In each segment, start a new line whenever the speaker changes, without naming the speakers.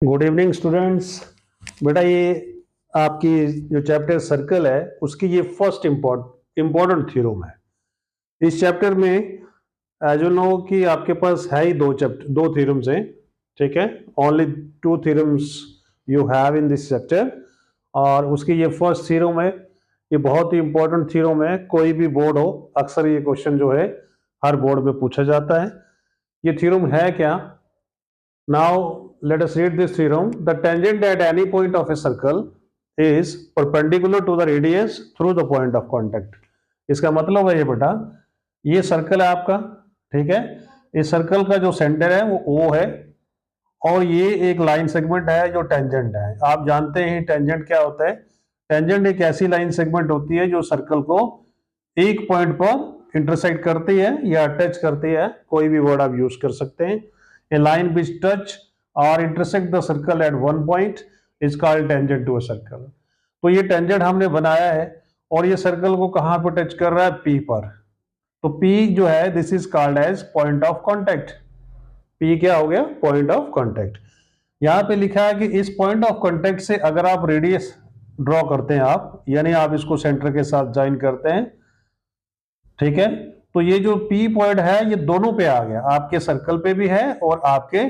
Good evening students. बेटा ये आपकी जो चैप्टर सर्कल है उसकी ये फर्स्ट इम्पोर्टेंट थ्योरम है। इस चैप्टर में एज यू नो कि आपके पास है ही दो थ्योरम्स हैं। ठीक है, only two theorems you have in this chapter और उसकी ये फर्स्ट थ्योरम है। ये बहुत ही इंपॉर्टेंट थ्योरम है, कोई भी बोर्ड हो अक्सर ये क्वेश्चन जो है हर बोर्ड में पूछा जाता है। ये थ्योरम है क्या? Now let us read this theorem. The tangent at any point of a circle is perpendicular to the radius through the point of contact. इसका मतलब है ये बेटा, ये सर्कल है आपका, ठीक है। इस सर्कल का जो सेंटर है वो O है और ये एक लाइन सेगमेंट है जो टेंजेंट है। आप जानते हैं टेंजेंट क्या होता है। टेंजेंट एक ऐसी लाइन सेगमेंट होती है जो सर्कल को एक पॉइंट पर इंटरसेक्ट करती है या टच करती है, कोई भी वर्ड आप यूज कर सकते हैं। A line which touch or intersect the circle at one point is called tangent to a circle. तो ये टेंजेंट हमने बनाया है और ये सर्कल को कहां पर टच कर रहा है? P पर। तो P जो है this is called as point of contact. P क्या हो गया? Point of contact. यहां पे लिखा है कि इस पॉइंट ऑफ कांटेक्ट से अगर आप रेडियस ड्रॉ करते हैं आप, यानी आप इसको सेंटर के साथ ज्वाइन करते हैं, ठीक है, तो ये जो P पॉइंट है ये दोनों पे आ गया, आपके सर्कल पे भी है और आपके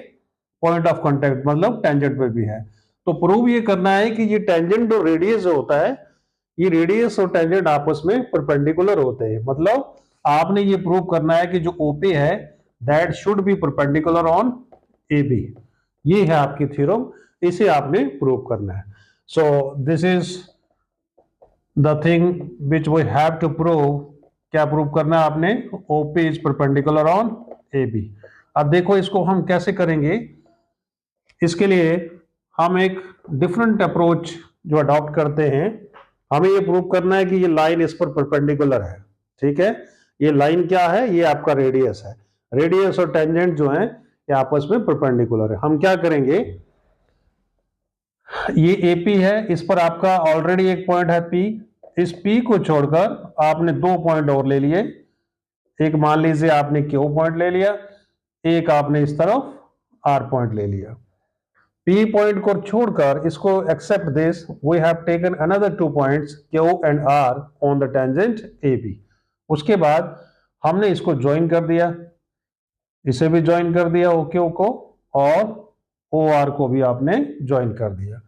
पॉइंट ऑफ कांटेक्ट मतलब टेंजेंट पे भी है। तो प्रूव ये करना है कि ये टेंजेंट और रेडियस जो होता है, ये रेडियस और टेंजेंट आपस में परपेंडिकुलर होते हैं। मतलब आपने ये प्रूव करना है कि जो OP है that should be perpendicular on AB। ये है आपकी थ्योरम, इसे आपने प्रूव करना है। So this is the thing which we have to prove. क्या प्रूव करना है आपने? OP is perpendicular on AB। अब देखो इसको हम कैसे करेंगे। इसके लिए हम एक डिफरेंट अप्रोच जो अडॉप्ट करते हैं, हमें ये प्रूव करना है कि ये लाइन इस पर परपेंडिकुलर है। ठीक है, ये लाइन क्या है? ये आपका रेडियस है। रेडियस और टेंजेंट जो है ये आपस में परपेंडिकुलर है। हम क्या करेंगे, ये AP है, इस पर आपका ऑलरेडी एक पॉइंट है P। इस P को छोड़कर आपने दो पॉइंट और ले लिए। एक मान लीजिए आपने Q पॉइंट ले लिया, एक आपने इस तरफ R पॉइंट ले लिया। P पॉइंट को छोड़कर इसको except this, we have taken another two points Q and R on the tangent AB। उसके बाद हमने इसको ज्वाइन कर दिया, इसे भी ज्वाइन कर दिया OQ को, और OR को भी आपने ज्वाइन कर दिया।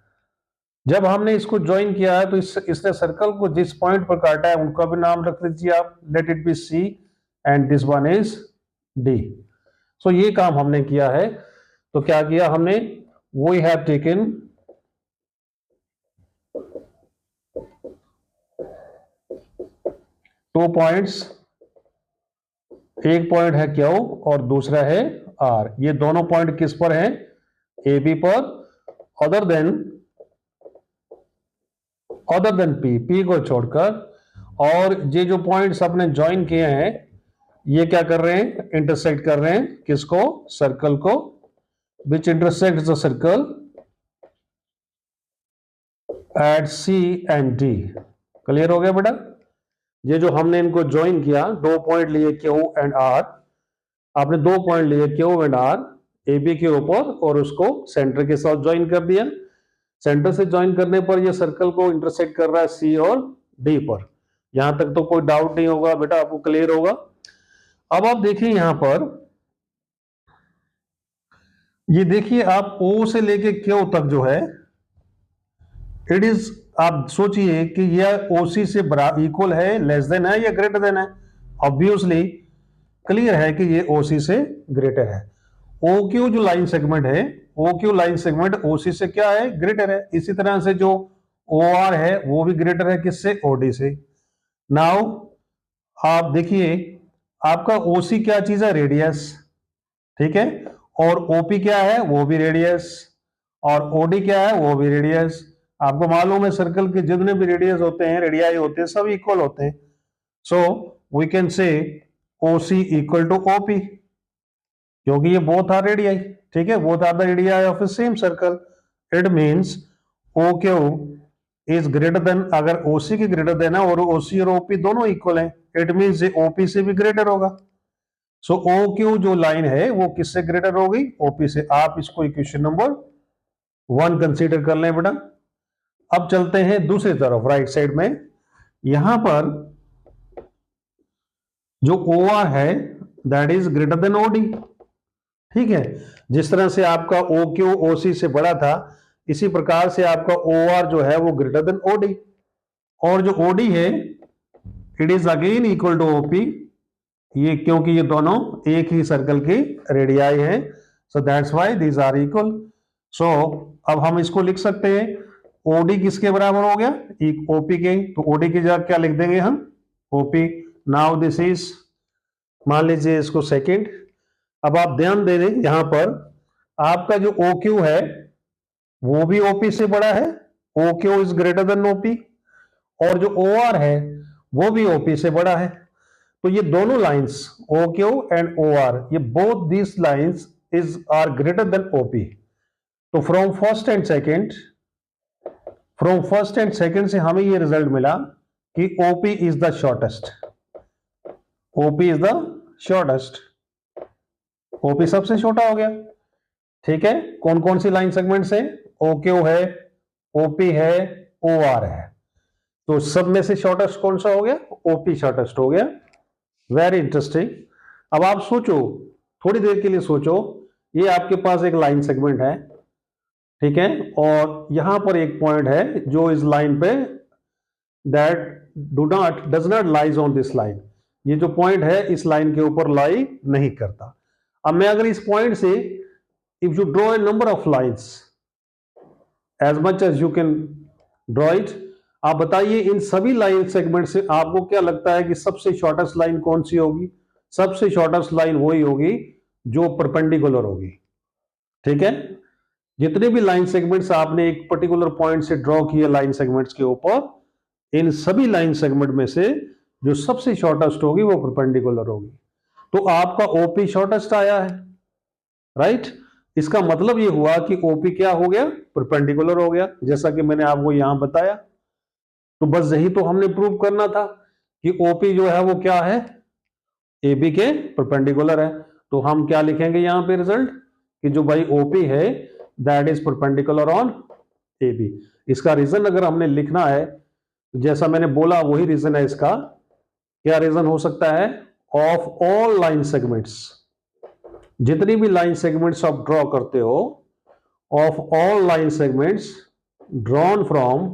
जब हमने इसको ज्वाइन किया है तो इसने सर्कल को जिस पॉइंट पर काटा है उनका भी नाम रख लीजिए आप, let it be C and this one is D। सो ये काम हमने किया है। तो क्या किया हमने, we have taken two points, एक पॉइंट है Q और दूसरा है R। ये दोनों पॉइंट किस पर हैं? AB पर, अदर देन P को छोड़कर। और ये जो पॉइंट्स अपने ज्वाइन किए हैं ये क्या कर रहे हैं? इंटरसेक्ट कर रहे हैं किसको? सर्कल को। विच intersect the circle eight C and D। Clear हो गया बेटा? ये जो हमने इनको ज्वाइन किया, दो पॉइंट लिए Q एंड R, आपने दो पॉइंट लिए Q एंड R AB के ऊपर और उसको सेंटर के साथ ज्वाइन कर दिया। सेंटर से ज्वाइन करने पर ये सर्कल को इंटरसेक्ट कर रहा है C और D पर। यहां तक तो कोई डाउट नहीं होगा बेटा, आपको क्लियर होगा। अब आप देखिए यहां पर, ये देखिए आप O से लेके Q तक जो है इट इज, आप सोचिए कि यह OC से इक्वल है, लेस देन है या ग्रेटर देन है? ऑब्वियसली क्लियर है कि ये OC से ग्रेटर है। OQ जो लाइन सेगमेंट है, OQ लाइन सेगमेंट OC से क्या है? ग्रेटर है। इसी तरह से जो OR है वो भी ग्रेटर है किससे? OD से। नाउ आप देखिए आपका OC क्या चीज है? रेडियस, ठीक है, और OP क्या है? वो भी रेडियस, और OD क्या है? वो भी रेडियस। आपको मालूम है सर्कल के जितने भी रेडियस होते हैं, रेडियाई होते हैं, सब इक्वल होते हैं। So we can say OC equal to OP, क्योंकि ये बोथ आर रेडियाई, ठीक है, both are the radii of a same circle. It means OQ is greater than, अगर OC की ग्रेटर देन है और OC और OP दोनों इक्वल हैं, इट मींस ये OP से भी ग्रेटर होगा। सो OQ जो लाइन है वो किससे ग्रेटर होगी? OP से। आप इसको इक्वेशन नंबर 1 कंसीडर कर लें बेटा। अब चलते हैं दूसरी तरफ राइट साइड में। यहां पर जो OR है that is greater then OD। ठीक है, जिस तरह से आपका OQ OC से बड़ा था, इसी प्रकार से आपका OR जो है वो ग्रेटर देन OD, और जो OD है it is again equal to OP। ये क्योंकि ये दोनों एक ही सर्कल की रेडियाई हैं, so that's why these are equal. So अब हम इसको लिख सकते हैं, OD किसके बराबर हो गया, एक OP के, तो OD की जगह क्या लिख देंगे हम, OP। नाउ दिस इज, मान लीजिए इसको सेकंड। अब आप ध्यान दे दें, यहां पर आपका जो OQ है वो भी OP से बड़ा है, OQ is greater than OP, और जो OR है वो भी OP से बड़ा है। तो ये दोनों लाइंस OQ एंड OR, ये both this lines is are greater than OP। तो फ्रॉम फर्स्ट एंड सेकंड से हमें ये रिजल्ट मिला कि OP is the shortest, OP is the shortest, OP सबसे छोटा हो गया। ठीक है, कौन कौन सी लाइन सेगमेंट से, OQ है, OP है, OR है, तो सब में से शॉर्टेस्ट कौन सा हो गया, OP शॉर्टेस्ट हो गया। Very interesting. अब आप सोचो, थोड़ी देर के लिए सोचो, ये आपके पास एक लाइन सेगमेंट है, ठीक है, और यहां पर एक पॉइंट है जो इस लाइन पे that does not lies on this line, ये जो पॉइंट है इस लाइन के ऊपर लाई नहीं करता। अब मैं अगर इस पॉइंट से if you draw a number of lines as much as you can draw it, आप बताइए इन सभी लाइन सेगमेंट से आपको क्या लगता है कि सबसे शॉर्टेस्ट लाइन कौन सी होगी। सबसे शॉर्टेस्ट लाइन वही होगी जो परपेंडिकुलर होगी। ठीक है, जितने भी लाइन सेगमेंट्स आपने एक पर्टिकुलर पॉइंट से ड्रॉ किए लाइन सेगमेंट्स के ऊपर, इन सभी लाइन सेगमेंट में से जो सबसे शॉर्टेस्ट होगी वो परपेंडिकुलर होगी। तो आपका OP शॉर्टेस्ट आया है, राइट। इसका मतलब ये हुआ कि OP क्या हो गया, परपेंडिकुलर हो गया, जैसा कि मैंने आपको यहां बताया। तो बस यही तो हमने प्रूव करना था कि OP जो है वो क्या है, AB के परपेंडिकुलर है। तो हम क्या लिखेंगे यहां पे रिजल्ट, कि जो भाई OP है that is perpendicular on AB। इसका रीजन अगर हमने लिखना है, जैसा मैंने बोला वही रीजन है इसका। क्या रीजन हो सकता है, ऑफ ऑल लाइन सेगमेंट्स, जितनी भी लाइन सेगमेंट्स आप ड्रॉ करते हो, of all line segments drawn from,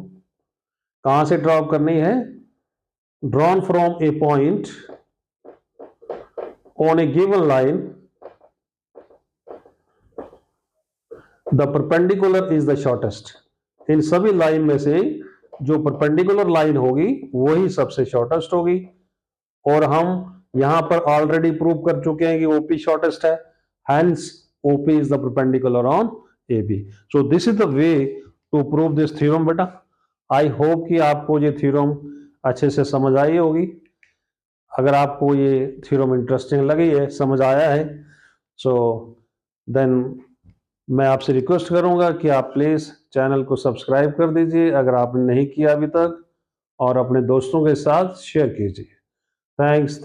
कहां से ड्रॉ करनी है, drawn from a point on a given line, the perpendicular is the shortest. इन सभी लाइन में से जो परपेंडिकुलर लाइन होगी वही सबसे शॉर्टेस्ट होगी, और हम यहां पर ऑलरेडी प्रूव कर चुके हैं कि OP शॉर्टेस्ट है, hence OP is the perpendicular on AB। So this is the way to prove this theorem बेटा। आई होप कि आपको ये थ्योरम अच्छे से समझ आई होगी। अगर आपको ये थ्योरम इंटरेस्टिंग लगी है, समझ आया है, सो देन मैं आपसे रिक्वेस्ट करूंगा कि आप प्लीज चैनल को सब्सक्राइब कर दीजिए अगर आपने नहीं किया अभी तक, और अपने दोस्तों के साथ शेयर कीजिए। थैंक्स।